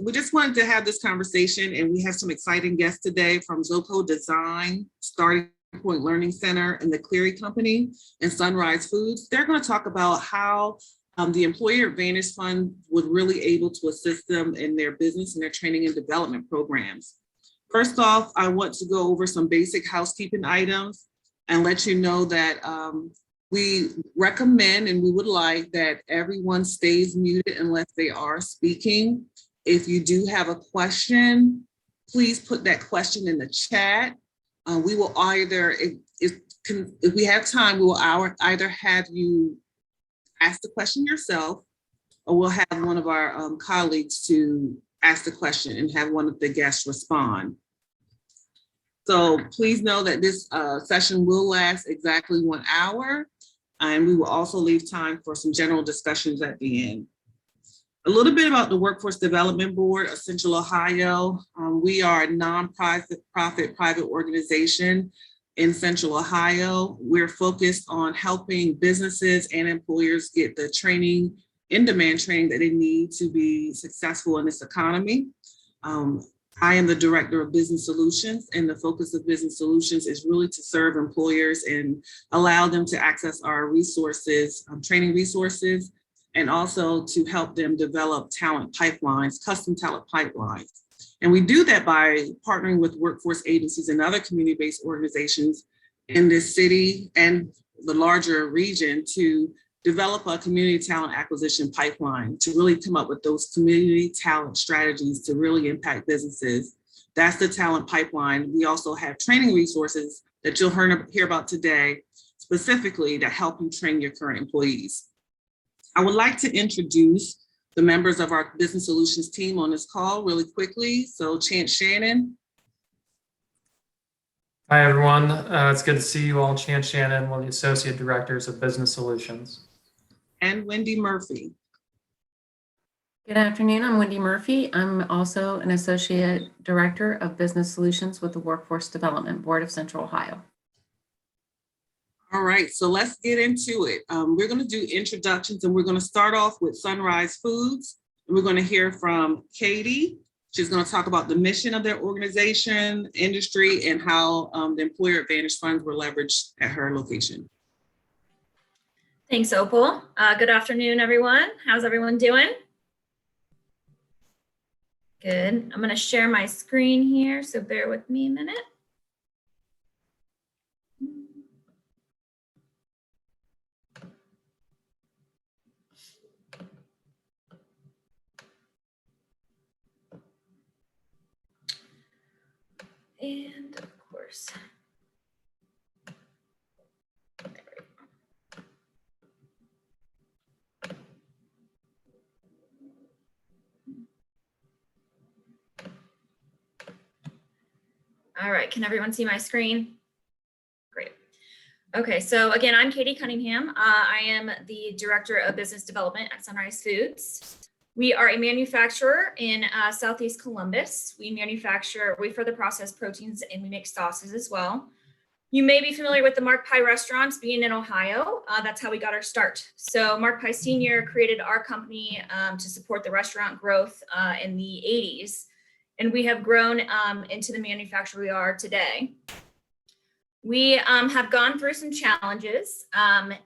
we just wanted to have this conversation, and we have some exciting guests today from Zoeco Design, Starting Point Learning Center, and the Cleary Company, and Sunrise Foods. They're going to talk about how the Employer Advantage Fund would really able to assist them in their business and their training and development programs. First off, I want to go over some basic housekeeping items and let you know that we recommend and we would like that everyone stays muted unless they are speaking. If you do have a question, please put that question in the chat. We will either, if we have time, we will either have you ask the question yourself, or we'll have one of our colleagues to ask the question and have one of the guests respond. So please know that this session will last exactly 1 hour, and we will also leave time for some general discussions at the end. A little bit about the Workforce Development Board of Central Ohio. We are a non-profit private organization in Central Ohio. We're focused on helping businesses and employers get the training, in-demand training that they need to be successful in this economy. I am the Director of Business Solutions, and the focus of Business Solutions is really to serve employers and allow them to access our resources, training resources, and also to help them develop talent pipelines, custom talent pipelines. And we do that by partnering with workforce agencies and other community-based organizations in this city and the larger region to develop a community talent acquisition pipeline to really come up with those community talent strategies to really impact businesses. That's the talent pipeline. We also have training resources that you'll hear about today, specifically to help you train your current employees. I would like to introduce the members of our Business Solutions team on this call really quickly. So Chance Shannon. Hi, everyone. It's good to see you all. Chance Shannon, one of the Associate Directors of Business Solutions. And Wendy Murphy. Good afternoon, I'm Wendy Murphy. I'm also an Associate Director of Business Solutions with the Workforce Development Board of Central Ohio. All right, so let's get into it. We're going to do introductions, and we're going to start off with Sunrise Foods. And we're going to hear from Katie. She's going to talk about the mission of their organization, industry, and how the Employer Advantage funds were leveraged at her location. Thanks, Opal. Good afternoon, everyone. How's everyone doing? Good. I'm going to share my screen here, so bear with me a minute. And of course, all right, can everyone see my screen? Great. Okay, so again, I'm Katie Cunningham. I am the Director of Business Development at Sunrise Foods. We are a manufacturer in Southeast Columbus. We further process proteins, and we make sauces as well. You may be familiar with the Mark Pie restaurants being in Ohio. That's how we got our start. So Mark Pie Sr. created our company to support the restaurant growth in the 80s. And we have grown into the manufacturer we are today. We have gone through some challenges.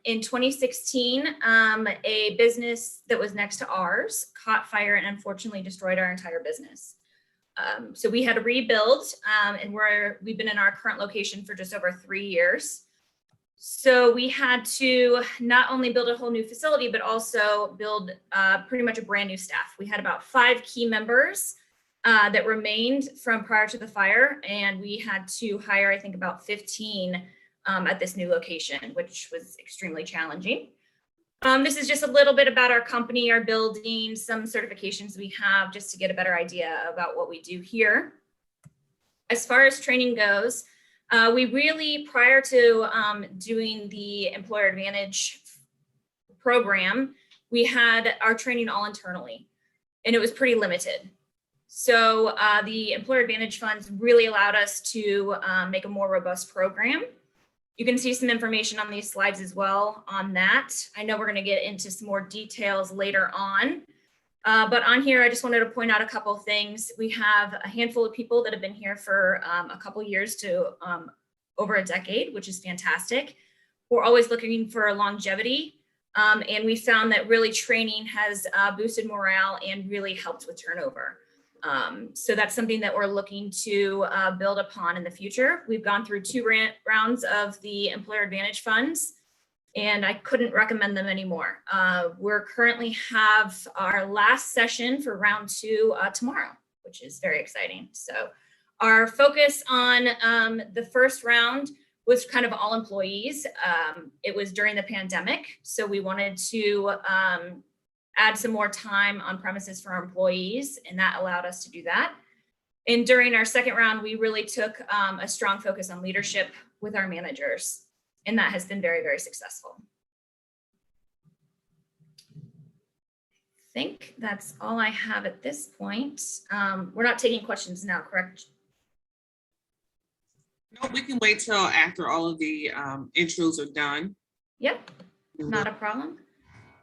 In 2016, a business that was next to ours caught fire and unfortunately destroyed our entire business. So we had to rebuild, and we've been in our current location for just over 3 years. So we had to not only build a whole new facility, but also build pretty much a brand new staff. We had about 5 key members that remained from prior to the fire, and we had to hire, I think, about 15 at this new location, which was extremely challenging. This is just a little bit about our company, our building, some certifications we have, just to get a better idea about what we do here. As far as training goes, we really, prior to doing the Employer Advantage program, we had our training all internally, and it was pretty limited. So the Employer Advantage funds really allowed us to make a more robust program. You can see some information on these slides as well on that. I know we're going to get into some more details later on, But on here, I just wanted to point out a couple of things. We have a handful of people that have been here for a couple years to over a decade, which is fantastic. We're always looking for longevity. And we found that really training has boosted morale and really helped with turnover. So that's something that we're looking to build upon in the future. We've gone through 2 rounds of the Employer Advantage funds, and I couldn't recommend them anymore. We're currently have our last session for round 2 tomorrow, which is very exciting. So our focus on the first round was kind of all employees. It was during the pandemic, so we wanted to add some more time on premises for our employees, and that allowed us to do that. And during our second round, we really took a strong focus on leadership with our managers, and that has been very, very successful. I think that's all I have at this point. We're not taking questions now, correct? No, we can wait till after all of the intros are done. Yep, not a problem.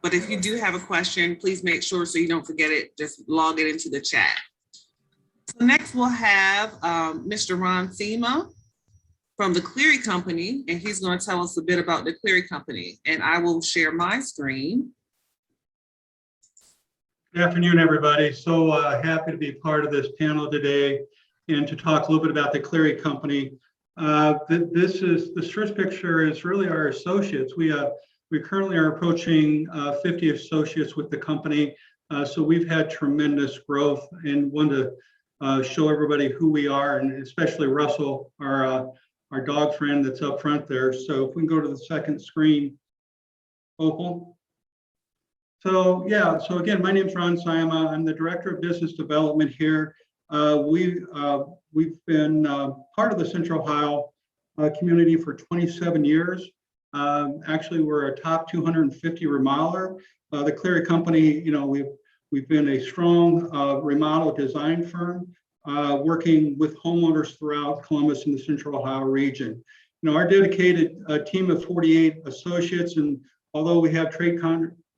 But if you do have a question, please make sure so you don't forget it, just log it into the chat. So next we'll have Mr. Ron Thema from the Cleary Company, and he's going to tell us a bit about the Cleary Company. And I will share my screen. Good afternoon, everybody. So happy to be part of this panel today and to talk a little bit about the Cleary Company. This first picture is really our associates. We currently are approaching 50 associates with the company. So we've had tremendous growth and want to show everybody who we are, and especially Russell, our dog friend that's up front there. So if we can go to the second screen, Opal. So yeah, so again, my name is Ron Thema. I'm the Director of Business Development here. We've been part of the Central Ohio community for 27 years. Actually, we're a top 250 remodeler. The Cleary Company, you know, we've been a strong remodel design firm working with homeowners throughout Columbus and the Central Ohio region. You know, our dedicated team of 48 associates, and although we have trade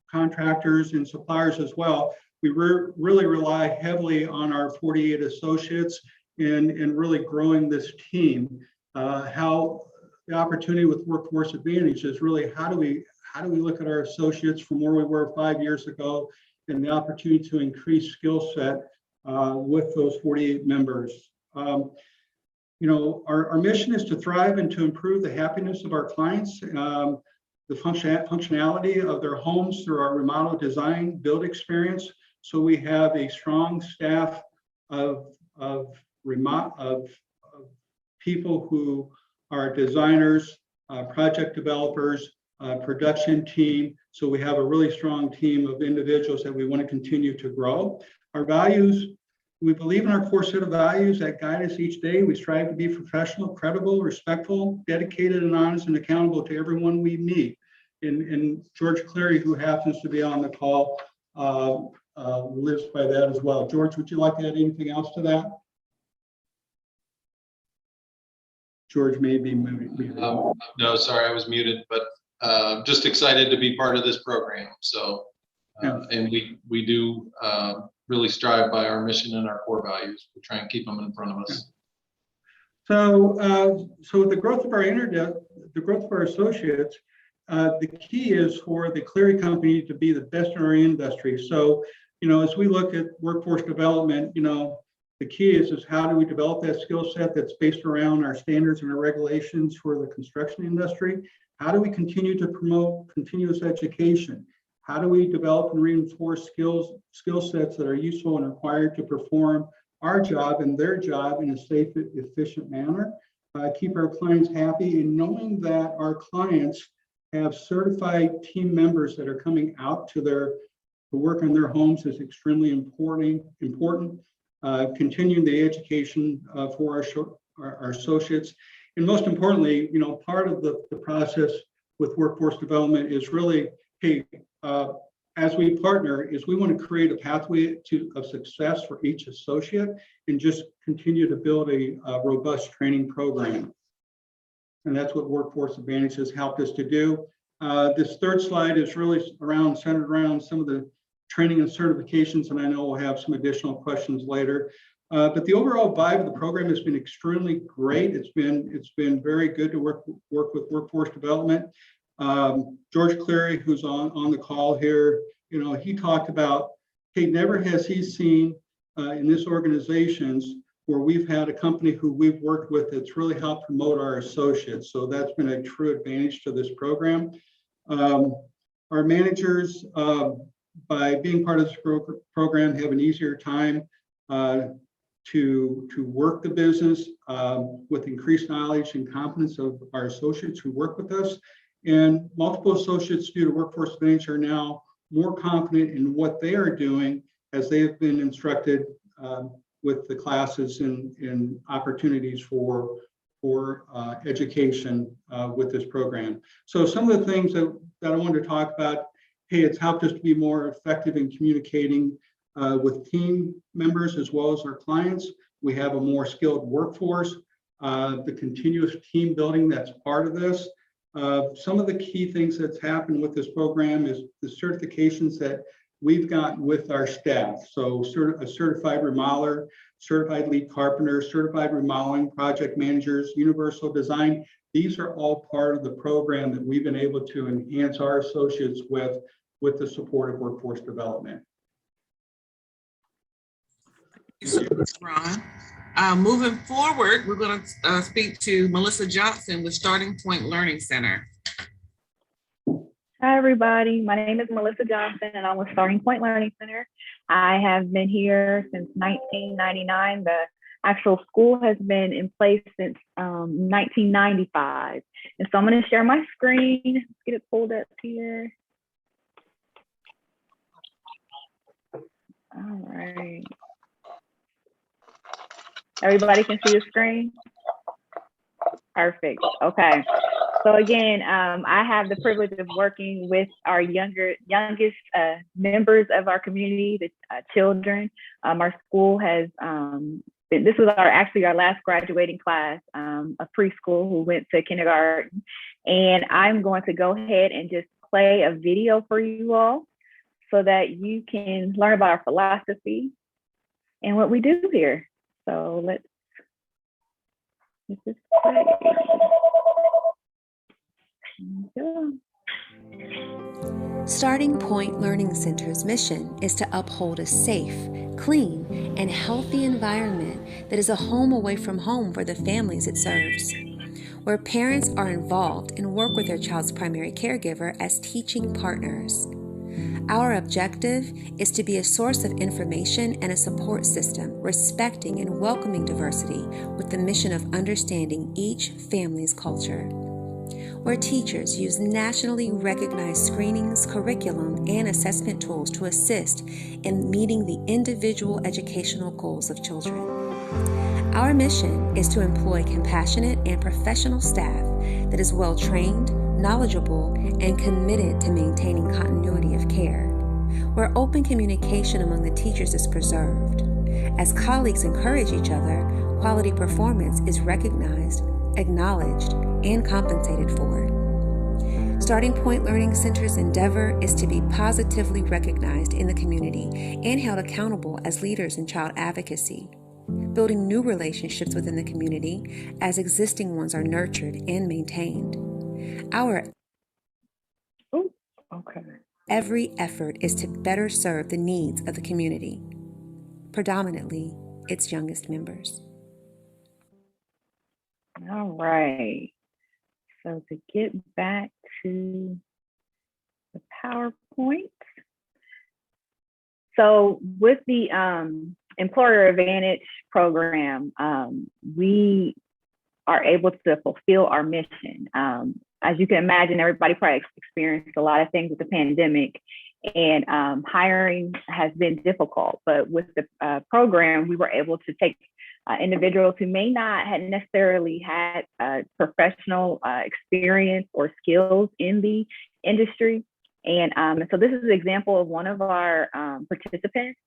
contractors and suppliers as well, we really rely heavily on our 48 associates in really growing this team. How the opportunity with Workforce Advantage is really how do we look at our associates from where we were 5 years ago, and the opportunity to increase skill set with those 48 members. You know, our mission is to thrive and to improve the happiness of our clients, the functionality of their homes through our remodel design build experience. So we have a strong staff of people who are designers, project developers, production team. So we have a really strong team of individuals that we want to continue to grow. Our values, we believe in our core set of values that guide us each day. We strive to be professional, credible, respectful, dedicated, and honest, and accountable to everyone we meet. And George Cleary, who happens to be on the call, lives by that as well. George, would you like to add anything else to that? George may be muted. No, sorry, I was muted, but just excited to be part of this program. So, and we do really strive by our mission and our core values. We try and keep them in front of us. So, so the growth of our associates, the key is for the Cleary Company to be the best in our industry. So, you know, as we look at workforce development, you know, the key is how do we develop that skill set that's based around our standards and our regulations for the construction industry? How do we continue to promote continuous education? How do we develop and reinforce skill sets that are useful and required to perform our job and their job in a safe, efficient manner? Keep our clients happy, and knowing that our clients have certified team members that are coming out to work on their homes is extremely important. Continuing the education for our associates, and most importantly, you know, part of the process with workforce development is really, hey, as we partner, is we want to create a pathway of success for each associate, and just continue to build a robust training program. And that's what Workforce Advantage has helped us to do. This third slide is really centered around some of the training and certifications, and I know we'll have some additional questions later. But the overall vibe of the program has been extremely great. It's been very good to work with workforce development. George Cleary, who's on the call here, he talked about, hey, never has he seen in this organizations where we've had a company who we've worked with that's really helped promote our associates. So that's been a true advantage to this program. Our managers, by being part of this program, have an easier time to work the business with increased knowledge and competence of our associates who work with us. And multiple associates due to Workforce Advantage are now more confident in what they are doing as they have been instructed with the classes and opportunities for education with this program. So some of the things that I wanted to talk about, hey, it's helped us to be more effective in communicating with team members as well as our clients. We have a more skilled workforce, the continuous team building that's part of this. Some of the key things that's happened with this program is the certifications that we've got with our staff. So a certified remodeler, certified lead carpenter, certified remodeling project managers, universal design. These are all part of the program that we've been able to enhance our associates with the support of workforce development. Thank you so much, Ron. Moving forward, we're going to speak to Melissa Johnson with Starting Point Learning Center. Hi, everybody. My name is Melissa Johnson, and I'm with Starting Point Learning Center. I have been here since 1999. The actual school has been in place since 1995. And so I'm going to share my screen. Let's get it pulled up here. All right. Everybody can see the screen? Perfect. Okay. So again, I have the privilege of working with our youngest members of our community, the children. Our school has, this was actually our last graduating class of preschool who went to kindergarten. And I'm going to go ahead and just play a video for you all so that you can learn about our philosophy and what we do here. So let's just play. Starting Point Learning Center's mission is to uphold a safe, clean, and healthy environment that is a home away from home for the families it serves, where parents are involved and work with their child's primary caregiver as teaching partners. Our objective is to be a source of information and a support system, respecting and welcoming diversity with the mission of understanding each family's culture, where teachers use nationally recognized screenings, curriculum, and assessment tools to assist in meeting the individual educational goals of children. Our mission is to employ compassionate and professional staff that is well-trained, knowledgeable, and committed to maintaining continuity of care, where open communication among the teachers is preserved. As colleagues encourage each other, quality performance is recognized, acknowledged, and compensated for. Starting Point Learning Center's endeavor is to be positively recognized in the community and held accountable as leaders in child advocacy, building new relationships within the community as existing ones are nurtured and maintained. Every effort is to better serve the needs of the community, predominantly its youngest members. All right. So to get back to the PowerPoint. So with the Employer Advantage program, we are able to fulfill our mission. As you can imagine, everybody probably experienced a lot of things with the pandemic, and hiring has been difficult. But with the program, we were able to take individuals who may not have necessarily had professional experience or skills in the industry. And so this is an example of one of our participants.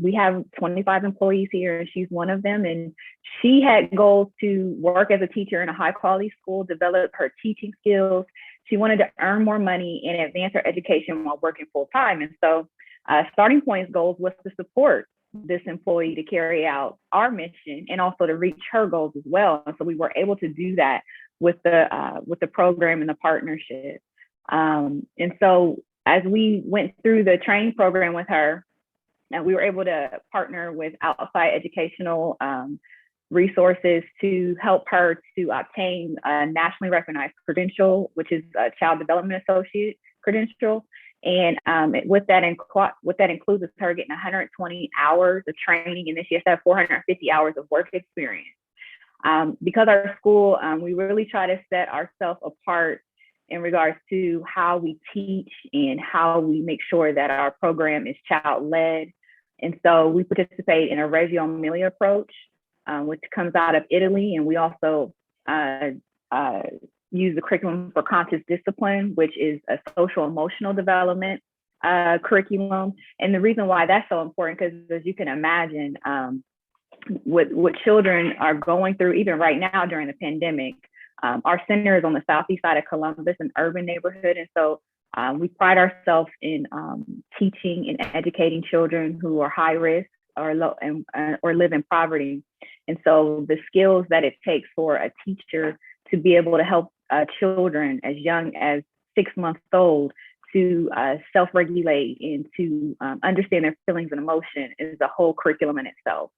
We have 25 employees here, and she's one of them. And she had goals to work as a teacher in a high quality school, develop her teaching skills. She wanted to earn more money and advance her education while working full time. And so Starting Point's goals was to support this employee to carry out our mission and also to reach her goals as well. And so we were able to do that with the program and the partnership. And so as we went through the training program with her, we were able to partner with outside educational resources to help her to obtain a nationally recognized credential, which is a Child Development Associate credential. And what that includes is her getting 120 hours of training, and then she has to have 450 hours of work experience. Because our school, we really try to set ourselves apart in regards to how we teach and how we make sure that our program is child-led. And so we participate in a Reggio Emilia approach, which comes out of Italy. And we also use the curriculum for conscious discipline, which is a social emotional development curriculum. And the reason why that's so important, because as you can imagine, what children are going through, even right now during the pandemic, our center is on the southeast side of Columbus, an urban neighborhood. And so we pride ourselves in teaching and educating children who are high risk or low or live in poverty. And so the skills that it takes for a teacher to be able to help children as young as 6 months old to self-regulate and to understand their feelings and emotion is a whole curriculum in itself.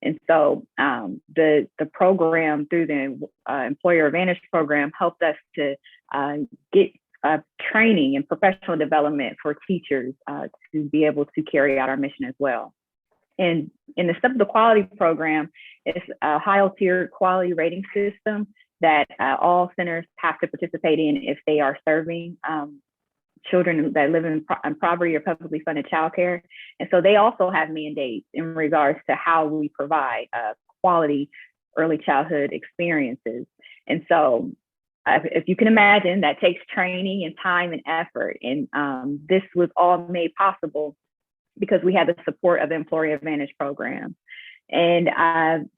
And so the program through the Employer Advantage program helped us to get training and professional development for teachers to be able to carry out our mission as well. And in the Step of the Quality program, it's a high-tiered quality rating system that all centers have to participate in if they are serving children that live in poverty or publicly funded childcare. And so they also have mandates in regards to how we provide quality early childhood experiences. And so if you can imagine, that takes training and time and effort. And this was all made possible because we had the support of the Employer Advantage program. And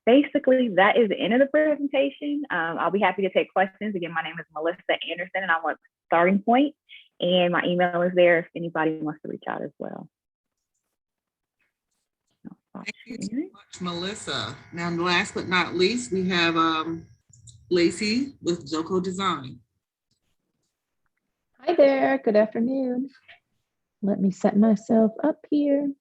basically, that is the end of the presentation. I'll be happy to take questions. Again, my name is Melissa Anderson, and I'm with Starting Point. And my email is there if anybody wants to reach out as well. Thank you so much, Melissa. Now, last but not least, we have Lacey with Zoeco Design. Hi there, good afternoon. Let me set myself up here.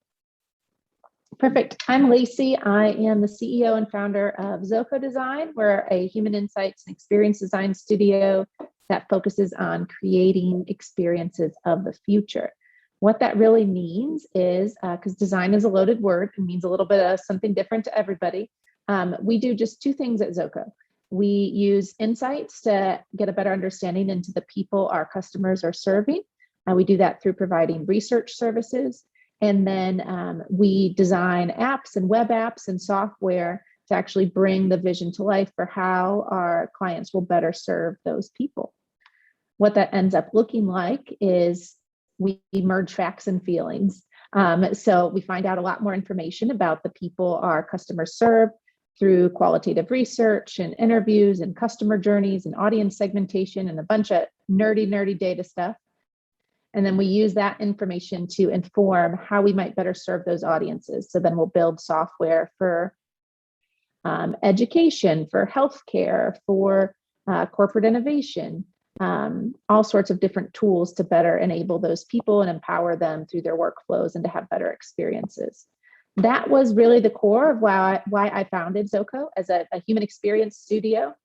Perfect. I'm Lacey. I am the CEO and founder of Zoeco Design. We're a human insights and experience design studio that focuses on creating experiences of the future. What that really means is, because design is a loaded word, it means a little bit of something different to everybody. We do just two things at Zoeco. We use insights to get a better understanding into the people our customers are serving. We do that through providing research services. And then we design apps and web apps and software to actually bring the vision to life for how our clients will better serve those people. What that ends up looking like is we merge facts and feelings. So we find out a lot more information about the people our customers serve through qualitative research and interviews and customer journeys and audience segmentation and a bunch of nerdy data stuff. And then we use that information to inform how we might better serve those audiences. So then we'll build software for education, for healthcare, for corporate innovation, all sorts of different tools to better enable those people and empower them through their workflows and to have better experiences. That was really the core of why I founded Zoeco as a human experience studio.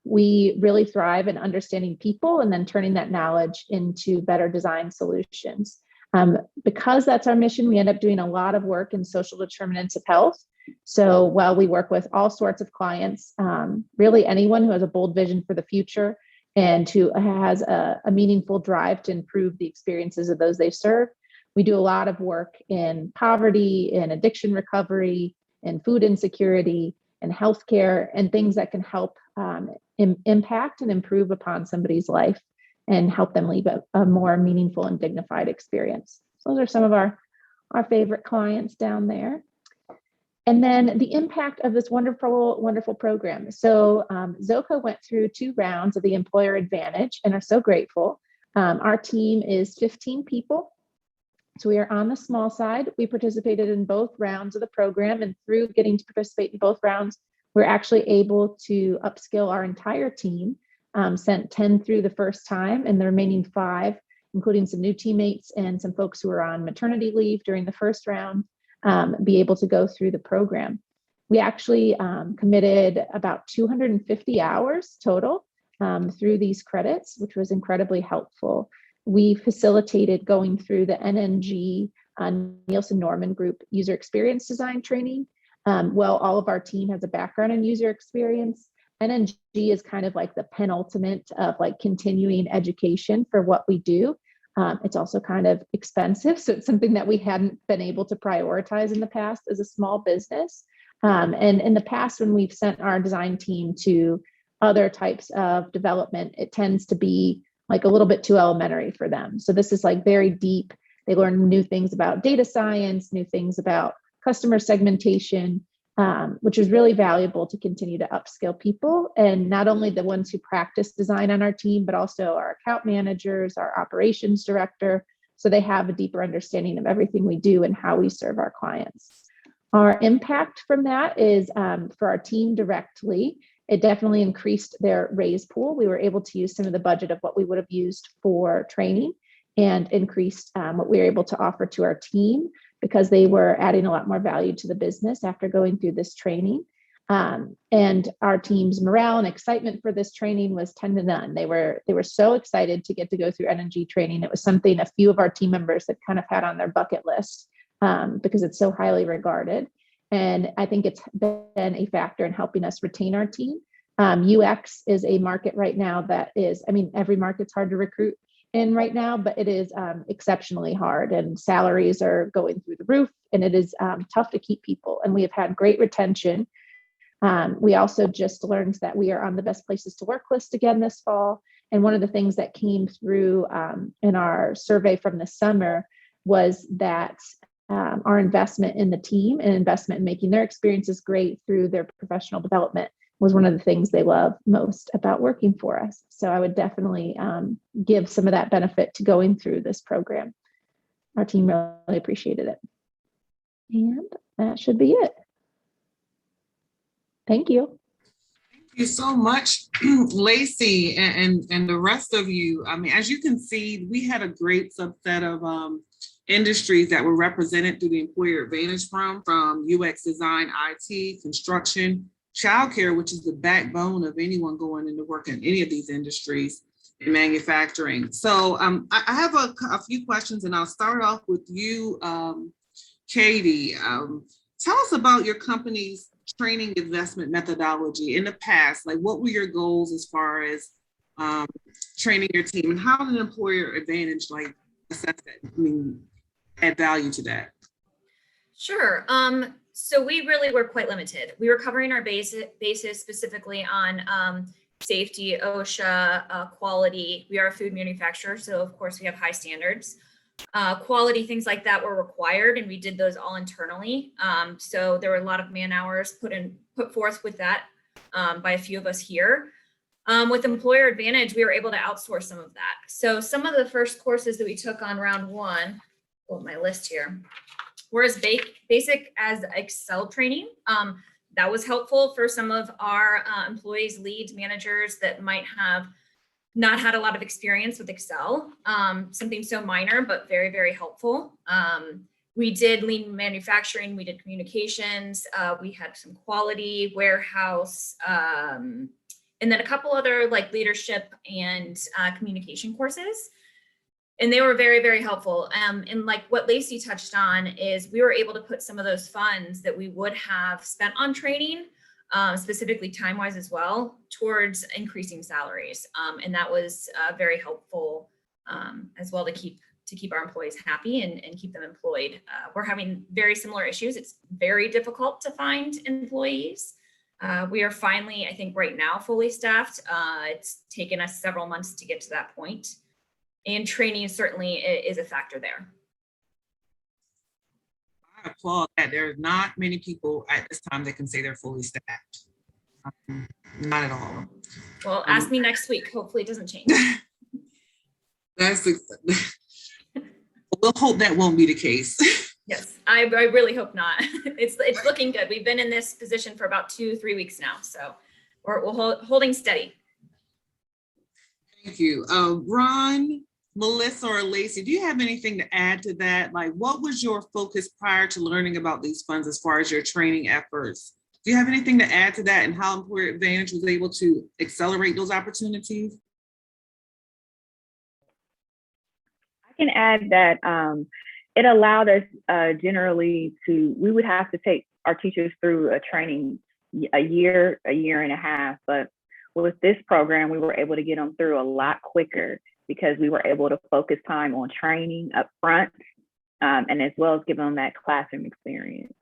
We really thrive in understanding people and then turning that knowledge into better design solutions. Because that's our mission, we end up doing a lot of work in social determinants of health. So while we work with all sorts of clients, really anyone who has a bold vision for the future and who has a meaningful drive to improve the experiences of those they serve, we do a lot of work in poverty, in addiction recovery, in food insecurity, and healthcare, and things that can help impact and improve upon somebody's life and help them lead a more meaningful and dignified experience. So those are some of our favorite clients down there. And then the impact of this wonderful program. So Zoeco went through 2 rounds of the Employer Advantage and are so grateful. Our team is 15 people. So we are on the small side. We participated in both rounds of the program, and through getting to participate in both rounds, we're actually able to upskill our entire team, sent 10 through the first time, and the remaining 5, including some new teammates and some folks who were on maternity leave during the first round, be able to go through the program. We actually committed about 250 hours total through these credits, which was incredibly helpful. We facilitated going through the NNG Nielsen Norman Group user experience design training. Well, all of our team has a background in user experience. NNG is kind of like the penultimate of like continuing education for what we do. It's also kind of expensive, so it's something that we hadn't been able to prioritize in the past as a small business. And in the past, when we've sent our design team to other types of development, it tends to be like a little bit too elementary for them. So this is like very deep. They learn new things about data science, new things about customer segmentation, which is really valuable to continue to upskill people. And not only the ones who practice design on our team, but also our account managers, our operations director. So they have a deeper understanding of everything we do and how we serve our clients. Our impact from that is for our team directly. It definitely increased their raise pool. We were able to use some of the budget of what we would have used for training and increased what we were able to offer to our team because they were adding a lot more value to the business after going through this training. And our team's morale and excitement for this training was 10 to none. They were so excited to get to go through NNG training. It was something a few of our team members had kind of had on their bucket list because it's so highly regarded. And I think it's been a factor in helping us retain our team. UX is a market right now that is, I mean, every market's hard to recruit in right now, but it is exceptionally hard and salaries are going through the roof and it is tough to keep people. And we have had great retention. We also just learned that we are on the best places to work list again this fall. And one of the things that came through in our survey from the summer was that our investment in the team and investment in making their experiences great through their professional development was one of the things they love most about working for us. So I would definitely give some of that benefit to going through this program. Our team really appreciated it. And that should be it. Thank you. Thank you so much, Lacey, and the rest of you. I mean, as you can see, we had a great subset of industries that were represented through the Employer Advantage from UX design, IT, construction, childcare, which is the backbone of anyone going into work in any of these industries, in manufacturing. So I have a few questions, and I'll start off with you, Katie. Tell us about your company's training investment methodology in the past. Like, what were your goals as far as training your team, and how did Employer Advantage like assess that? I mean, add value to that? Sure. So we really were quite limited. We were covering our bases specifically on safety, OSHA, quality. We are a food manufacturer, so of course we have high standards. Quality, things like that were required, and we did those all internally. So there were a lot of man hours put forth with that by a few of us here. With Employer Advantage, we were able to outsource some of that. So some of the first courses that we took on round one, pull up my list here, were as basic as Excel training. That was helpful for some of our employees, leads, managers that might have not had a lot of experience with Excel. Something so minor, but very, very helpful. We did lean manufacturing, we did communications, we had some quality, warehouse, and then a couple other like leadership and communication courses. And they were very, very helpful. And like what Lacey touched on is we were able to put some of those funds that we would have spent on training, specifically time-wise as well, towards increasing salaries. And that was very helpful as well to keep our employees happy and keep them employed. We're having very similar issues. It's very difficult to find employees. We are finally, I think right now, fully staffed. It's taken us several months to get to that point. And training certainly is a factor there. I applaud that. There are not many people at this time that can say they're fully staffed. Not at all. Well, ask me next week. Hopefully it doesn't change. That's We'll hope that won't be the case. Yes, I really hope not. It's looking good. We've been in this position for about 2-3 weeks now, so we're holding steady. Thank you. Ron, Melissa, or Lacey, do you have anything to add to that? Like, what was your focus prior to learning about these funds as far as your training efforts? Do you have anything to add to that and how Employer Advantage was able to accelerate those opportunities? I can add that it allowed us generally we would have to take our teachers through a training a year and a half, but with this program, we were able to get them through a lot quicker because we were able to focus time on training up front and as well as give them that classroom experience.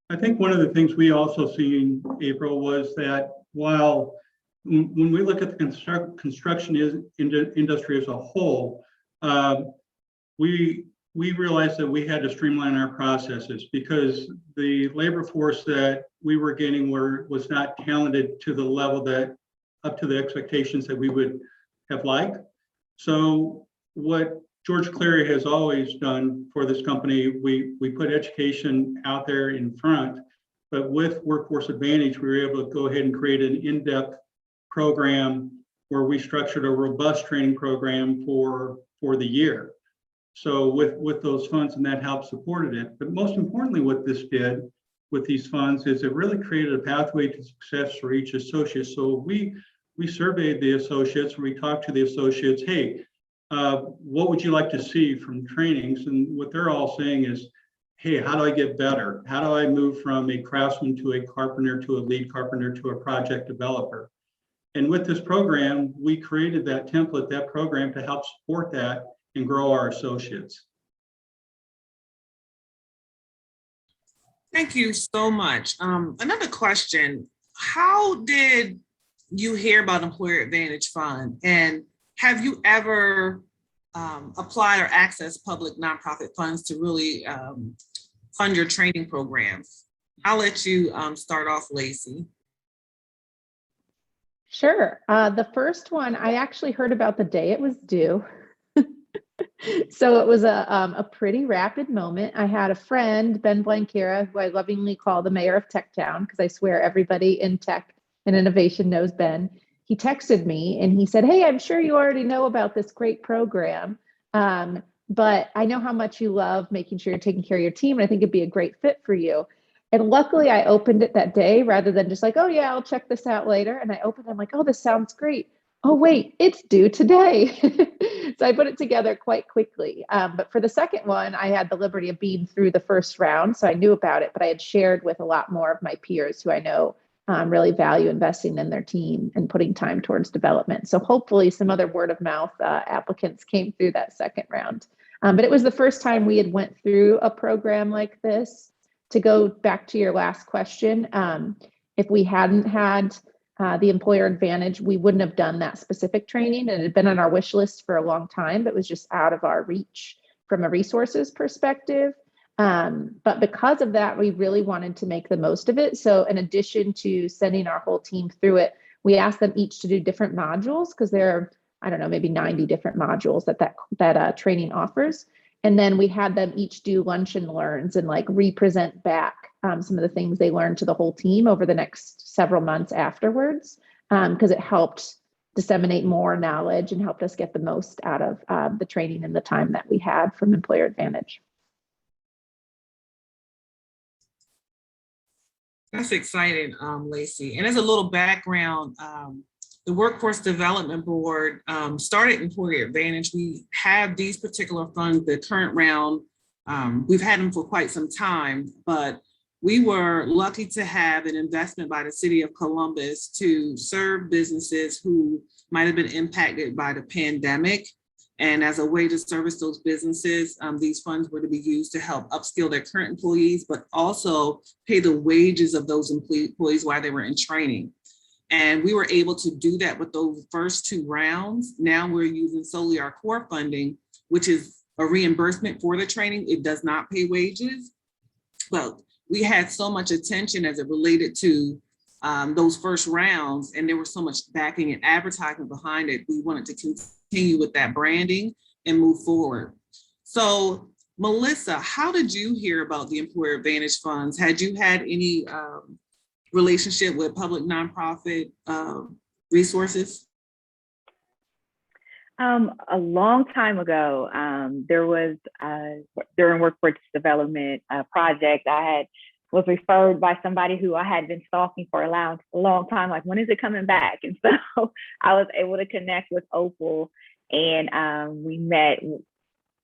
I think one of the things we also seen, April, was that while when we look at the construction industry as a whole, we realized that we had to streamline our processes because the labor force that we were getting was not talented to the level that up to the expectations that we would have liked. So what George Cleary has always done for this company, we put education out there in front, but with Workforce Advantage, we were able to go ahead and create an in-depth program where we structured a robust training program for the year. So with those funds, and that helped supported it. But most importantly, what this did with these funds is it really created a pathway to success for each associate. So we surveyed the associates, we talked to the associates, hey, what would you like to see from trainings? And what they're all saying is, hey, how do I get better? How do I move from a craftsman to a carpenter to a lead carpenter to a project developer? And with this program, we created that template, that program to help support that and grow our associates. Thank you so much. Another question, how did you hear about Employer Advantage Fund? And have you ever applied or accessed public nonprofit funds to really fund your training programs? I'll let you start off, Lacey. Sure. The first one, I actually heard about the day it was due. So it was a pretty rapid moment. I had a friend, Ben Blankera, who I lovingly call the mayor of Tech Town, because I swear everybody in tech and innovation knows Ben. He texted me and he said, hey, I'm sure you already know about this great program, but I know how much you love making sure you're taking care of your team, and I think it'd be a great fit for you. And luckily I opened it that day rather than just like, oh yeah, I'll check this out later. And I opened it, I'm like, oh, this sounds great. Oh wait, it's due today. So I put it together quite quickly. But for the second one, I had the liberty of being through the first round. So I knew about it, but I had shared with a lot more of my peers who I know really value investing in their team and putting time towards development. So hopefully some other word of mouth applicants came through that second round. But it was the first time we had went through a program like this. To go back to your last question, if we hadn't had the Employer Advantage, we wouldn't have done that specific training. And it had been on our wish list for a long time, but it was just out of our reach from a resources perspective. But because of that, we really wanted to make the most of it. So in addition to sending our whole team through it, we asked them each to do different modules because there are, I don't know, maybe 90 different modules that training offers. And then we had them each do lunch and learns and like represent back some of the things they learned to the whole team over the next several months afterwards, because it helped disseminate more knowledge and helped us get the most out of the training and the time that we had from Employer Advantage. That's exciting, Lacey. And as a little background, the Workforce Development Board started Employer Advantage. We have these particular funds, the current round, we've had them for quite some time, but we were lucky to have an investment by the city of Columbus to serve businesses who might have been impacted by the pandemic. And as a way to service those businesses, these funds were to be used to help upskill their current employees, but also pay the wages of those employees while they were in training. And we were able to do that with those first two rounds. Now we're using solely our core funding, which is a reimbursement for the training. It does not pay wages. But we had so much attention as it related to those first rounds, and there was so much backing and advertising behind it. We wanted to continue with that branding and move forward. So Melissa, how did you hear about the Employer Advantage funds? Had you had any relationship with public nonprofit resources? A long time ago, there was during workforce development project, was referred by somebody who I had been stalking for a long time, like, when is it coming back? And so I was able to connect with Opal, and we met.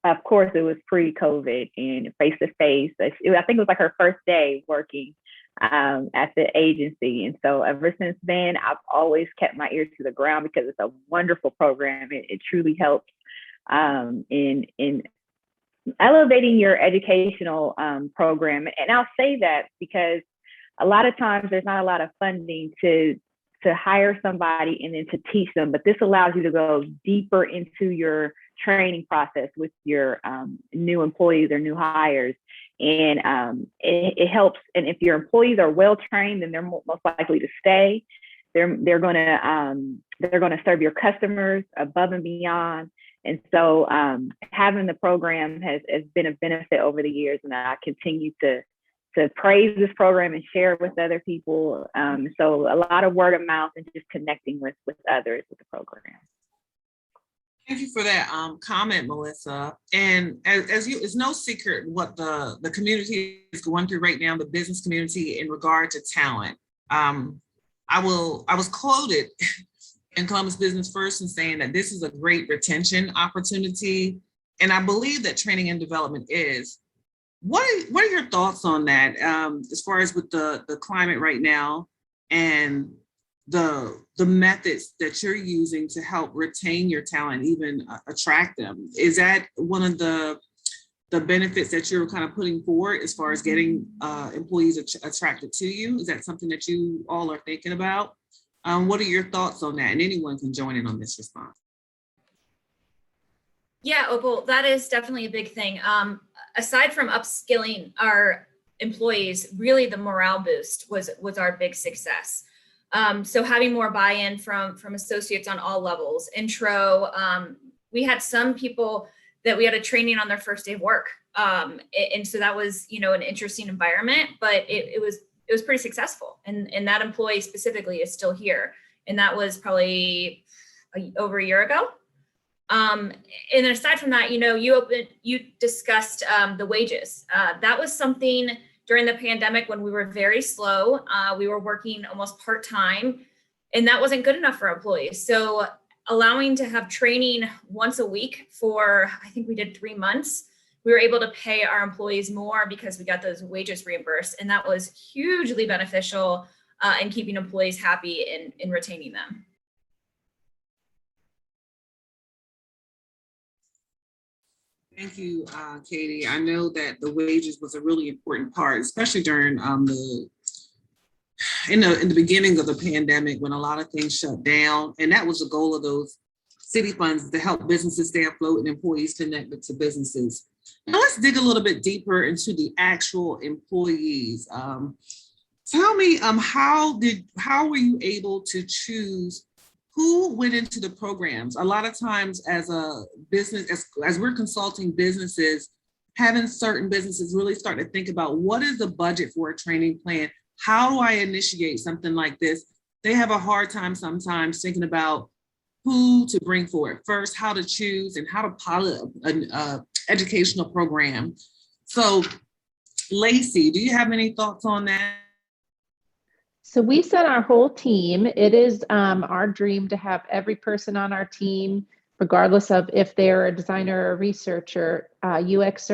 Of course, it was pre-COVID and face-to-face. I think it was like her first day working at the agency. And so ever since then, I've always kept my ears to the ground because it's a wonderful program. It truly helps in elevating your educational program. And I'll say that because a lot of times there's not a lot of funding to hire somebody and then to teach them, but this allows you to go deeper into your training process with your new employees or new hires. And it helps. And if your employees are well trained, then they're most likely to stay. They're going to serve your customers above and beyond. And so having the program has been a benefit over the years, and I continue to praise this program and share it with other people. So a lot of word of mouth and just connecting with others with the program. Thank you for that comment, Melissa. And it's no secret what the community is going through right now, the business community, in regard to talent. I was quoted in Columbus Business First in saying that this is a great retention opportunity, and I believe that training and development is. What are your thoughts on that, as far as with the climate right now and the methods that you're using to help retain your talent, even attract them? Is that one of the benefits that you're kind of putting forward as far as getting employees attracted to you? Is that something that you all are thinking about? What are your thoughts on that? And anyone can join in on this response. Yeah, Opal, that is definitely a big thing. Aside from upskilling our employees, really the morale boost was our big success. So having more buy-in from associates on all levels, intro, we had some people that we had a training on their first day of work. And so that was, an interesting environment, but it was pretty successful. And that employee specifically is still here. And that was probably over a year ago. And then aside from that, you discussed the wages. That was something during the pandemic when we were very slow. We were working almost part-time, and that wasn't good enough for employees. So allowing to have training once a week for, I think we did 3 months, we were able to pay our employees more because we got those wages reimbursed. And that was hugely beneficial in keeping employees happy and in retaining them. Thank you, Katie. I know that the wages was a really important part, especially during in the beginning of the pandemic when a lot of things shut down. And that was the goal of those city funds, to help businesses stay afloat and employees connected to businesses. Now let's dig a little bit deeper into the actual employees. Tell me, how were you able to choose who went into the programs? A lot of times as a business, as we're consulting businesses, having certain businesses really start to think about what is the budget for a training plan? How do I initiate something like this? They have a hard time sometimes thinking about who to bring forward first, how to choose, and how to pilot an educational program. So Lacey, do you have any thoughts on that? So we set our whole team. It is our dream to have every person on our team, regardless of if they're a designer or a researcher, UX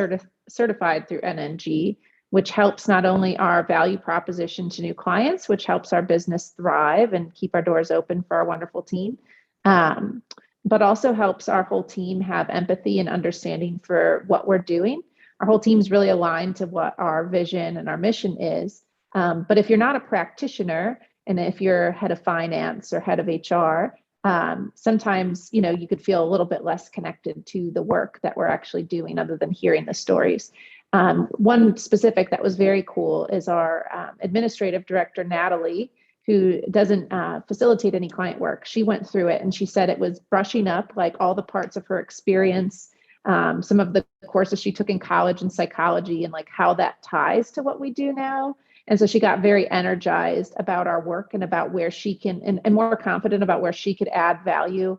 certified through NNG, which helps not only our value proposition to new clients, which helps our business thrive and keep our doors open for our wonderful team, but also helps our whole team have empathy and understanding for what we're doing. Our whole team's really aligned to what our vision and our mission is. But if you're not a practitioner, and if you're head of finance or head of HR, sometimes, you could feel a little bit less connected to the work that we're actually doing other than hearing the stories. One specific that was very cool is our administrative director, Natalie, who doesn't facilitate any client work. She went through it and she said it was brushing up like all the parts of her experience some of the courses she took in college in psychology and like how that ties to what we do now. And so she got very energized about our work and about where she can, and more confident about where she could add value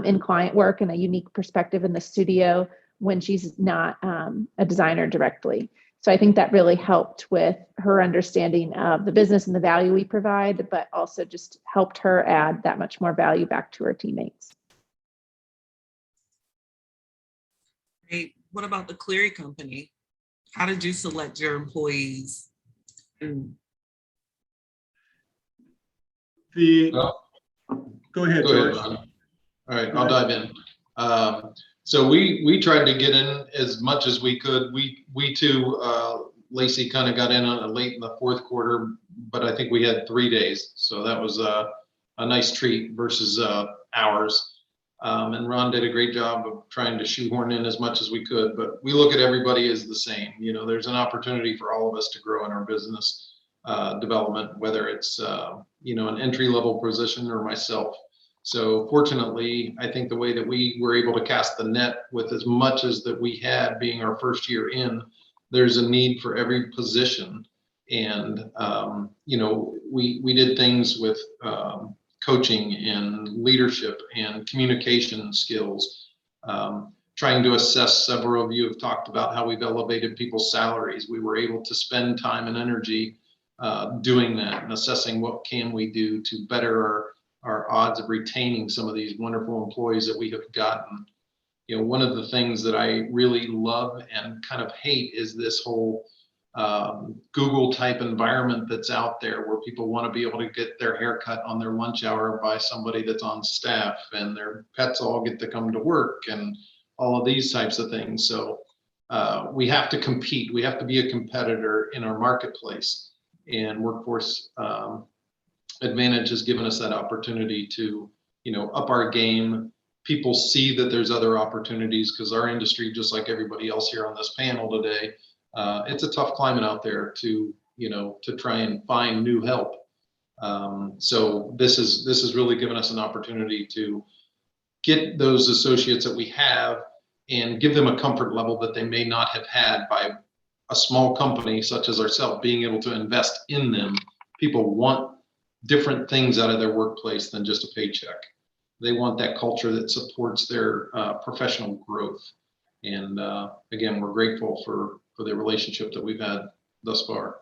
in client work and a unique perspective in the studio when she's not a designer directly. So I think that really helped with her understanding of the business and the value we provide, but also just helped her add that much more value back to her teammates. Great. What about the Cleary Company? How did you select your employees? Well, Go ahead, Go George. ahead, Ron. All right, I'll dive in. So we tried to get in as much as we could. We too, Lacey kind of got in on late in the fourth quarter, but I think we had 3 days. So that was a nice treat versus ours. And Ron did a great job of trying to shoehorn in as much as we could, but we look at everybody as the same. You know, there's an opportunity for all of us to grow in our business development, whether it's, you know, an entry-level position or myself. So fortunately, I think the way that we were able to cast the net with as much as that we had being our first year in, there's a need for every position. And, you know, we did things with coaching and leadership and communication skills, trying to assess. Several of you have talked about how we've elevated people's salaries. We were able to spend time and energy doing that and assessing what can we do to better our odds of retaining some of these wonderful employees that we have gotten. You know, one of the things that I really love and kind of hate is this whole Google type environment that's out there where people want to be able to get their haircut on their lunch hour by somebody that's on staff, and their pets all get to come to work and all of these types of things. So we have to compete. We have to be a competitor in our marketplace, and Workforce Advantage has given us that opportunity to, you know, up our game. People see that there's other opportunities because our industry, just like everybody else here on this panel today, it's a tough climate out there to, you know, to try and find new help. So this is really given us an opportunity to get those associates that we have and give them a comfort level that they may not have had by a small company such as ourselves being able to invest in them. People want different things out of their workplace than just a paycheck. They want that culture that supports their professional growth. And again, we're grateful for the relationship that we've had thus far.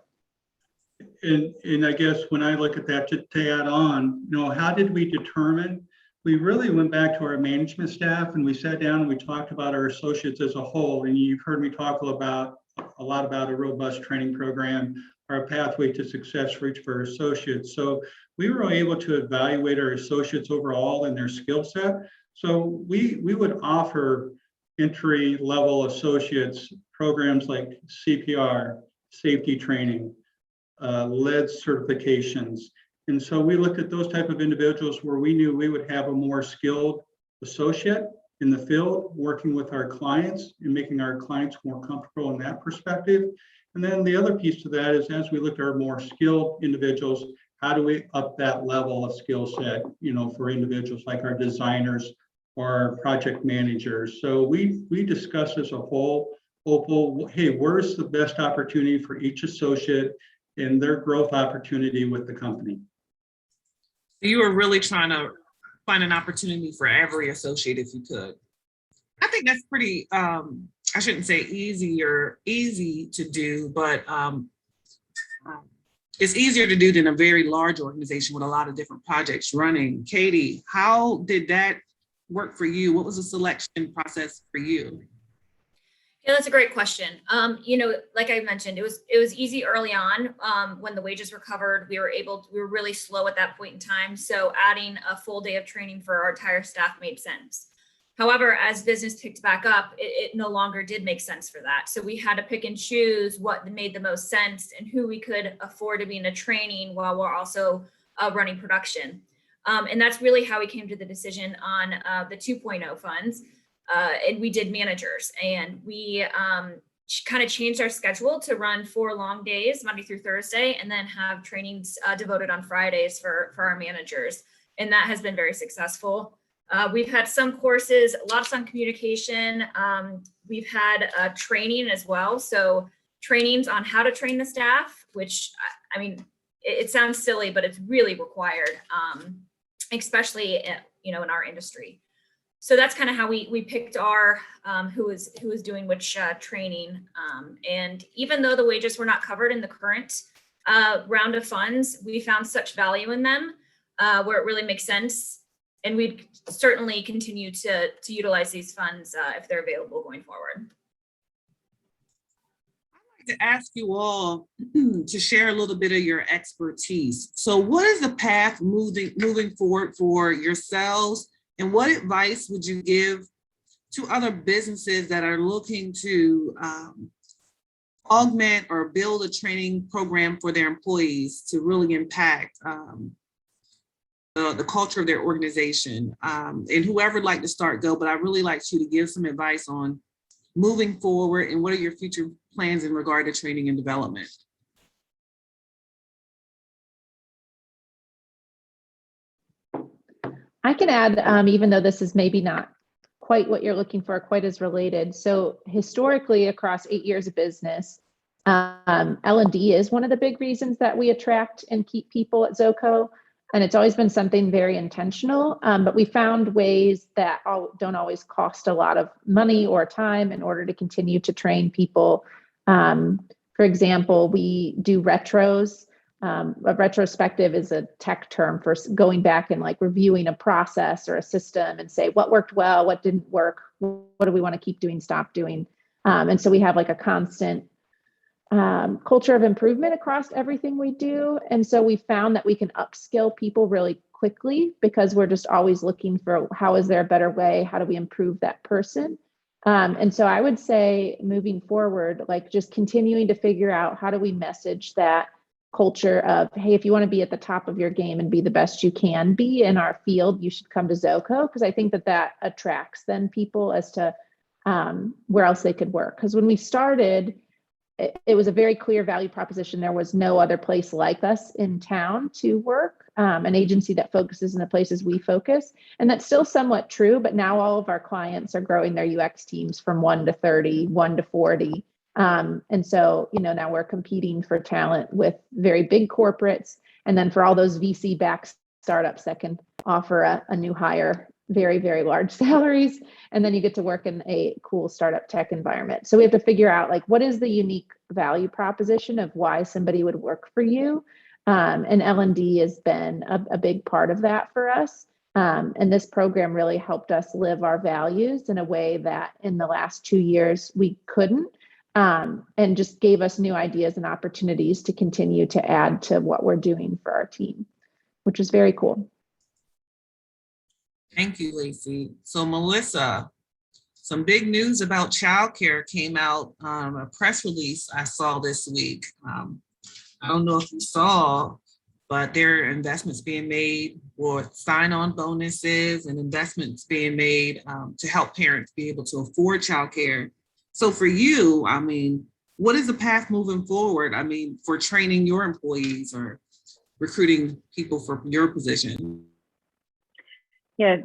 And I guess when I look at that, to add on, you know, how did we determine? We really went back to our management staff and we sat down and we talked about our associates as a whole. And you've heard me talk a lot about a robust training program, our pathway to success for each of our associates. So we were able to evaluate our associates overall and their skill set. So we would offer entry level associates programs like CPR, safety training, lead certifications. And so we looked at those type of individuals where we knew we would have a more skilled associate in the field working with our clients and making our clients more comfortable in that perspective. And then the other piece to that is, as we look at our more skilled individuals, how do we up that level of skill set, you know, for individuals like our designers or our project managers. So we discussed as a whole, Opal, hey, where's the best opportunity for each associate and their growth opportunity with the company? You were really trying to find an opportunity for every associate if you could. I think that's pretty, I shouldn't say easy to do, but it's easier to do than a very large organization with a lot of different projects running. Katie, how did that work for you? What was the selection process for you? Yeah, that's a great question. You know, like I mentioned, it was easy early on when the wages were covered. We were really slow at that point in time. So adding a full day of training for our entire staff made sense. However, as business picked back up, it no longer did make sense for that. So we had to pick and choose what made the most sense and who we could afford to be in a training while we're also running production. And that's really how we came to the decision on the 2.0 funds. And we did managers, and we kind of changed our schedule to run 4 long days, Monday through Thursday, and then have trainings devoted on Fridays for our managers. And that has been very successful. We've had some courses, lots on communication. We've had training as well. So trainings on how to train the staff, which I mean, it sounds silly, but it's really required, especially in our industry. So that's kind of how we picked our who was doing which training. And even though the wages were not covered in the current round of funds, we found such value in them where it really makes sense. And we'd certainly continue to utilize these funds if they're available going forward. I'd like to ask you all to share a little bit of your expertise. So what is the path moving forward for yourselves, and what advice would you give to other businesses that are looking to augment or build a training program for their employees to really impact the culture of their organization? And whoever would like to start, go, but I really like you to give some advice on moving forward and what are your future plans in regard to training and development. I can add, even though this is maybe not quite what you're looking for, quite as related. So historically, across 8 years of business, L&D is one of the big reasons that we attract and keep people at Zoeco. And it's always been something very intentional, but we found ways that don't always cost a lot of money or time in order to continue to train people. For example, we do retros. A retrospective is a tech term for going back and like reviewing a process or a system and say what worked well, what didn't work, what do we want to keep doing, stop doing. And so we have like a constant culture of improvement across everything we do. And so we found that we can upskill people really quickly because we're just always looking for how is there a better way? How do we improve that person? And so I would say moving forward, like just continuing to figure out how do we message that culture of, hey, if you want to be at the top of your game and be the best you can be in our field, you should come to Zoeco, because I think that attracts then people as to where else they could work. Because when we started, it was a very clear value proposition. There was no other place like us in town to work, an agency that focuses in the places we focus. And that's still somewhat true, but now all of our clients are growing their UX teams from 1 to 30, 1 to 40. And so, now we're competing for talent with very big corporates. And then for all those VC-backed startups that can offer a new hire very, very large salaries. And then you get to work in a cool startup tech environment. So we have to figure out like, what is the unique value proposition of why somebody would work for you? And L&D has been a big part of that for us. And this program really helped us live our values in a way that in the last 2 years we couldn't, and just gave us new ideas and opportunities to continue to add to what we're doing for our team, which is very cool. Thank you, Lacey. So Melissa, some big news about childcare came out, a press release I saw this week. I don't know if you saw, but there are investments being made or sign-on bonuses and investments being made to help parents be able to afford childcare. So for you, I mean, what is the path moving forward? I mean, for training your employees or recruiting people for your position? Yeah,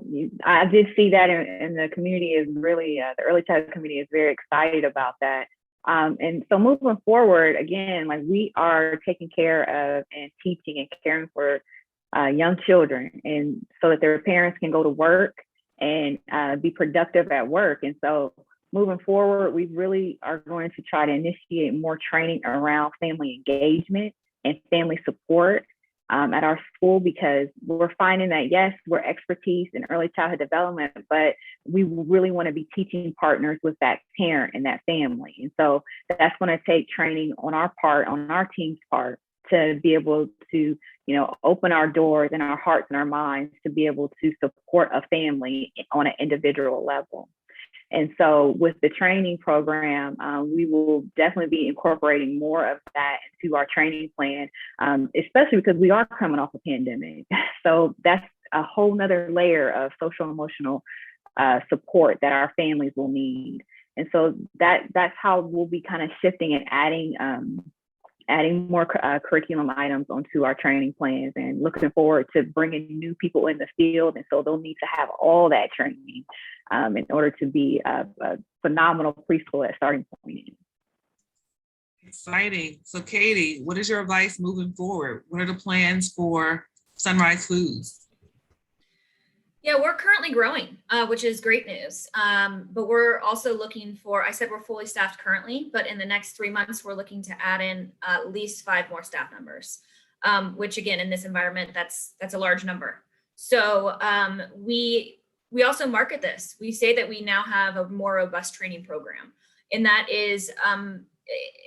I did see that, and the community is really, the early childhood community is very excited about that. And so moving forward, again, like we are taking care of and teaching and caring for young children, and so that their parents can go to work and be productive at work. And so moving forward, we really are going to try to initiate more training around family engagement and family support at our school, because we're finding that, yes, we're expertise in early childhood development, but we really want to be teaching partners with that parent and that family. And so that's going to take training on our part, on our team's part, to be able to, open our doors and our hearts and our minds to be able to support a family on an individual level. And so with the training program, we will definitely be incorporating more of that into our training plan, especially because we are coming off a pandemic. So that's a whole nother layer of social emotional support that our families will need. And so that's how we'll be kind of shifting and adding adding more curriculum items onto our training plans, and looking forward to bringing new people in the field. And so they'll need to have all that training in order to be a phenomenal preschool at starting point. Exciting. So Katie, what is your advice moving forward? What are the plans for Sunrise Foods? Yeah, we're currently growing, which is great news. But we're also looking for, I said we're fully staffed currently, but in the next 3 months, we're looking to add in at least 5 more staff members, which again, in this environment, that's a large number. So we also market this. We say that we now have a more robust training program, and that is,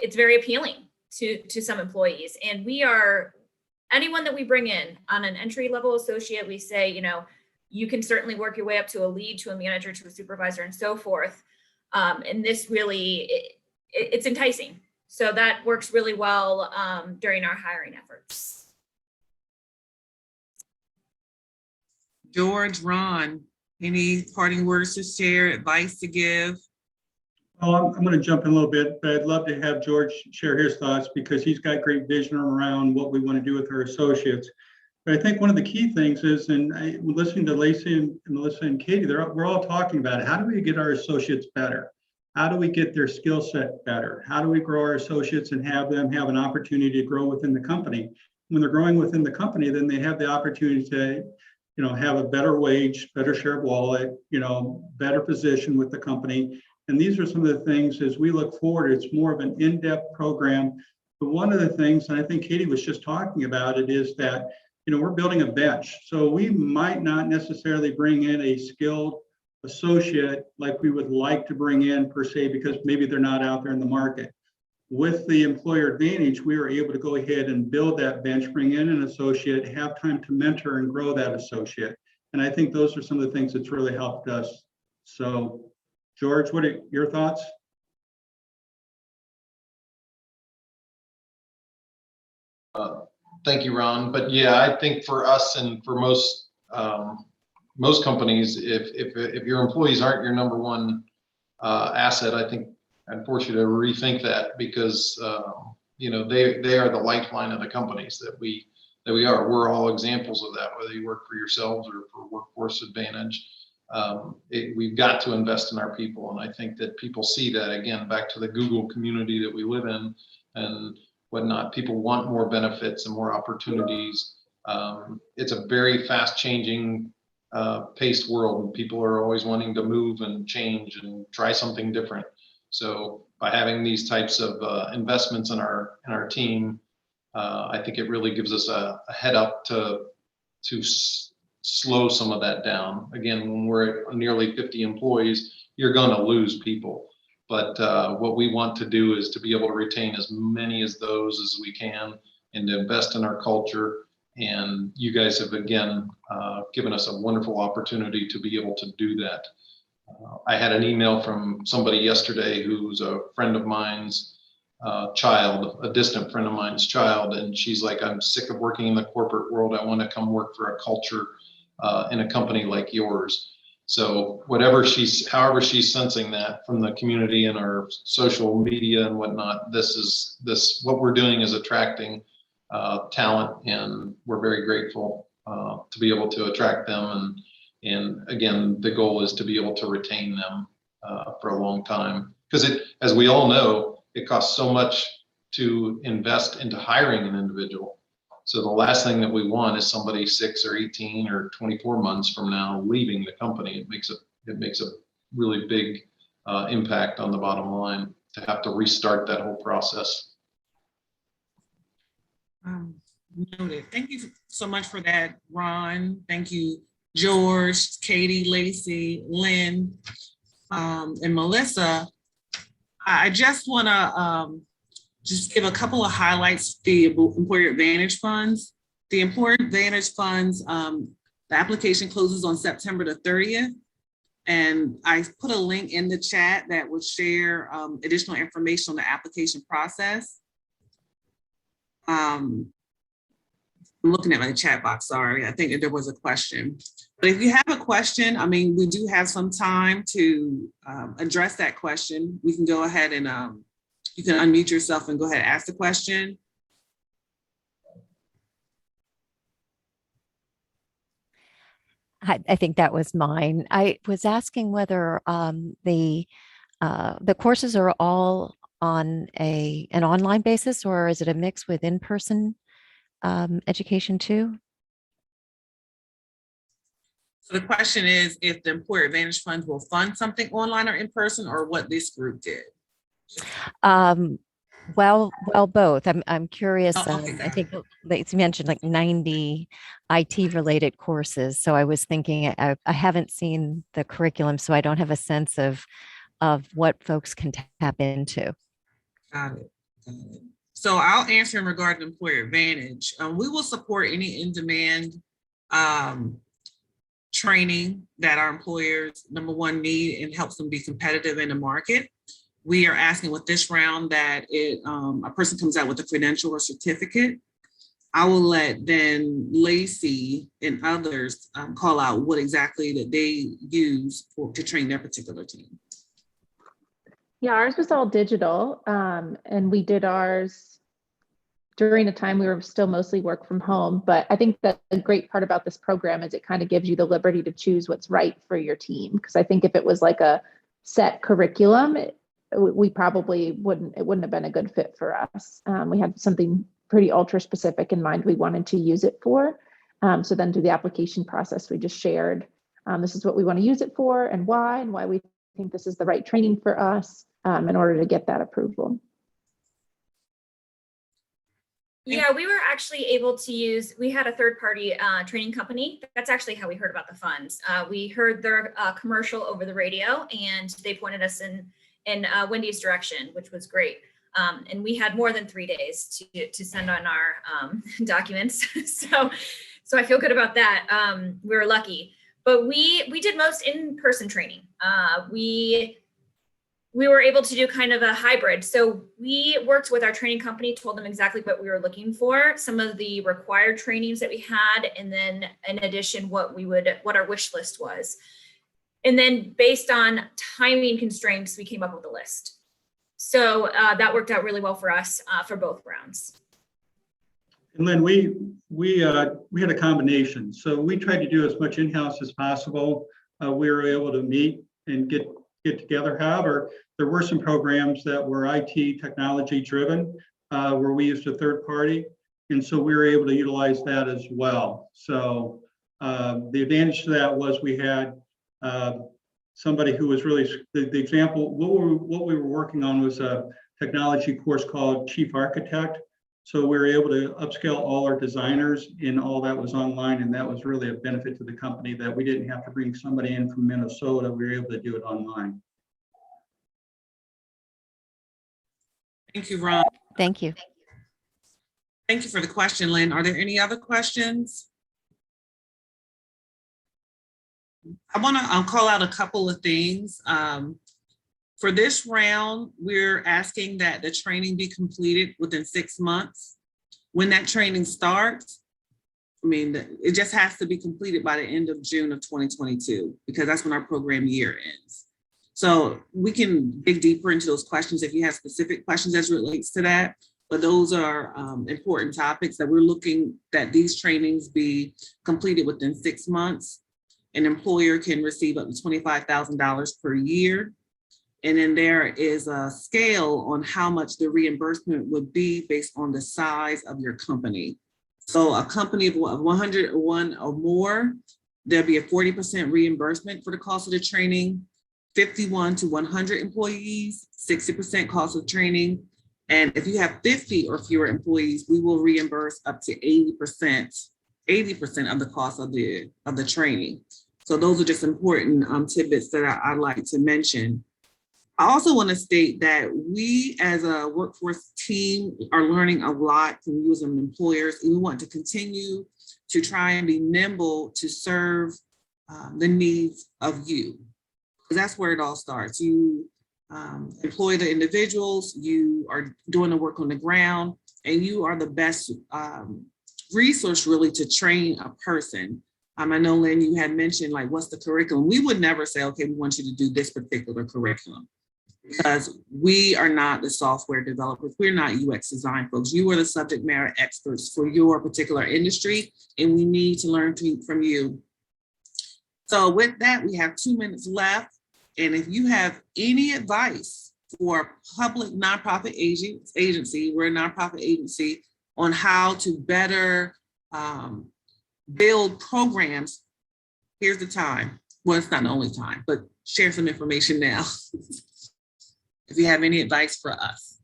it's very appealing to some employees. And anyone that we bring in on an entry level associate, we say, you can certainly work your way up to a lead, to a manager, to a supervisor, and so forth. And this really, it's enticing. So that works really well during our hiring efforts. George, Ron, any parting words to share, advice to give? Oh, I'm going to jump in a little bit, but I'd love to have George share his thoughts because he's got great vision around what we want to do with our associates. But I think one of the key things is, and listening to Lacey and Melissa and Katie, we're all talking about it. How do we get our associates better? How do we get their skill set better? How do we grow our associates and have them have an opportunity to grow within the company? When they're growing within the company, then they have the opportunity to, have a better wage, better share of wallet, better position with the company. And these are some of the things as we look forward, it's more of an in-depth program. But one of the things, and I think Katie was just talking about it, is that we're building a bench. So we might not necessarily bring in a skilled associate like we would like to bring in per se, because maybe they're not out there in the market. With the Employer Advantage, we are able to go ahead and build that bench, bring in an associate, have time to mentor and grow that associate. And I think those are some of the things that's really helped us. So George, what are your thoughts? Thank you, Ron. But yeah, I think for us and for most companies, if your employees aren't your number one asset, I think I'd force you to rethink that, because they are the lifeline of the companies that we are. We're all examples of that, whether you work for yourselves or for Workforce Advantage. We've got to invest in our people, and I think that people see that, again, back to the Google community that we live in and whatnot. People want more benefits and more opportunities. It's a very fast changing paced world, and people are always wanting to move and change and try something different. So by having these types of investments in our team, I think it really gives us a head up to slow some of that down. Again, when we're at nearly 50 employees, you're going to lose people. But what we want to do is to be able to retain as many as those as we can and to invest in our culture. And you guys have, again, given us a wonderful opportunity to be able to do that. I had an email from somebody yesterday who's a friend of mine's child, a distant friend of mine's child. And she's like, I'm sick of working in the corporate world. I want to come work for a culture in a company like yours. So however she's sensing that from the community and our social media and whatnot, what we're doing is attracting talent, and we're very grateful to be able to attract them. And again, the goal is to be able to retain them for a long time, because as we all know, it costs so much to invest into hiring an individual. So the last thing that we want is somebody 6 or 18 or 24 months from now leaving the company. It makes a really big impact on the bottom line to have to restart that whole process. Noted. Thank you so much for that, Ron. Thank you, George, Katie, Lacey, Lynn, and Melissa. I just want to just give a couple of highlights. The Employer Advantage funds. The Employer Advantage funds, the application closes on September the 30th. And I put a link in the chat that will share additional information on the application process. I'm looking at my chat box, sorry. I think that there was a question. But if you have a question, we do have some time to address that question. We can go ahead and you can unmute yourself and go ahead and ask the question. I think that was mine. I was asking whether the courses are all on an online basis, or is it a mix with in-person education too? So the question is if the Employer Advantage Funds will fund something online or in person, or what this group did. Well, both. I'm curious. Oh, okay, I got think it's mentioned like 90 IT related courses. So I was thinking I haven't seen the curriculum, so I don't have a sense of what folks can tap into. Got it. Got it. So I'll answer in regard to Employer Advantage. We will support any in-demand training that our employers, number one, need and helps them be competitive in the market. We are asking with this round that a person comes out with a credential or certificate. I will let then Lacey and others call out what exactly that they use to train their particular team. Yeah, ours was all digital, and we did ours during a time we were still mostly work from home. But I think that the great part about this program is it kind of gives you the liberty to choose what's right for your team. Because I think if it was like a set curriculum, we probably wouldn't have been a good fit for us. We had something pretty ultra specific in mind we wanted to use it for. So then through the application process, we just shared, this is what we want to use it for and why we think this is the right training for us in order to get that approval. Yeah, we were actually able to use, we had a third-party training company. That's actually how we heard about the funds. We heard their commercial over the radio, and they pointed us in Wendy's direction, which was great. And we had more than 3 days to send on our documents. So I feel good about that. We were lucky, but we did most in-person training. We were able to do kind of a hybrid. So we worked with our training company, told them exactly what we were looking for, some of the required trainings that we had, and then in addition, what our wish list was. And then based on timing constraints, we came up with a list. So that worked out really well for us for both rounds. And Lynn, we had a combination. So we tried to do as much in-house as possible. We were able to meet and get together. However, there were some programs that were IT technology driven, where we used a third party. And so we were able to utilize that as well. So the advantage to that was we had somebody who was really, the example, what we were working on was a technology course called Chief Architect. So we were able to upscale all our designers, and all that was online. And that was really a benefit to the company, that we didn't have to bring somebody in from Minnesota. We were able to do it online. Thank you, Ron. Thank you. Thank you for the question, Lynn. Are there any other questions? I want to call out a couple of things. For this round, we're asking that the training be completed within 6 months. When that training starts, it just has to be completed by the end of June of 2022, because that's when our program year ends. So we can dig deeper into those questions if you have specific questions as it relates to that. But those are important topics that we're looking that these trainings be completed within 6 months. An employer can receive up to $25,000 per year. And then there is a scale on how much the reimbursement would be based on the size of your company. So a company of 101 or more, there'll be a 40% reimbursement for the cost of the training. 51 to 100 employees, 60% cost of training. And if you have 50 or fewer employees, we will reimburse up to 80% of the cost of the training. So those are just important tidbits that I'd like to mention. I also want to state that we as a workforce team are learning a lot from you as employers, and we want to continue to try and be nimble to serve the needs of you. Because that's where it all starts. You employ the individuals, you are doing the work on the ground, and you are the best resource really to train a person. I know, Lynn, you had mentioned like, what's the curriculum? We would never say, okay, we want you to do this particular curriculum, because we are not the software developers. We're not UX design folks. You are the subject matter experts for your particular industry, and we need to learn from you. So with that, we have 2 minutes left. And if you have any advice for a public nonprofit agency, we're a nonprofit agency, on how to better build programs, here's the time. Well, it's not the only time, but share some information now. If you have any advice for us.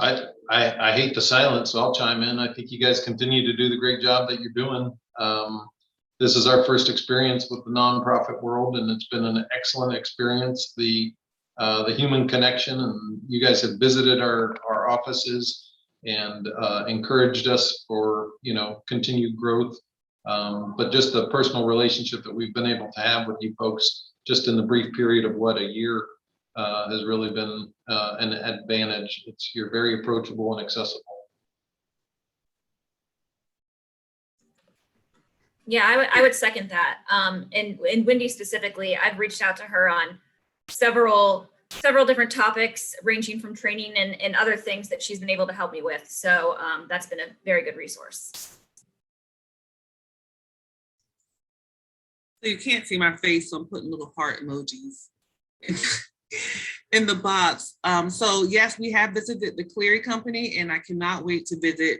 I hate the silence, so I'll chime in. I think you guys continue to do the great job that you're doing. This is our first experience with the nonprofit world, and it's been an excellent experience. The human connection, and you guys have visited our offices and encouraged us for continued growth. But just the personal relationship that we've been able to have with you folks, just in the brief period of a year, has really been an advantage. You're very approachable and accessible. Yeah, I would second that. And Wendy specifically, I've reached out to her on several different topics, ranging from training and other things that she's been able to help me with. So that's been a very good resource. So you can't see my face, so I'm putting little heart emojis in the box. So yes, we have visited the Cleary Company, and I cannot wait to visit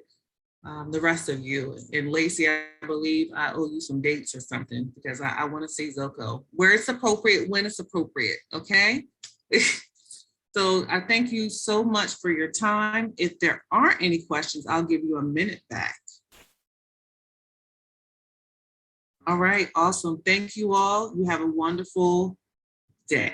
the rest of you. And Lacey, I believe I owe you some dates or something, because I want to see Zoeco where it's appropriate, when it's appropriate. Okay. So I thank you so much for your time. If there aren't any questions, I'll give you a minute back. All right, awesome. Thank you all. You have a wonderful day.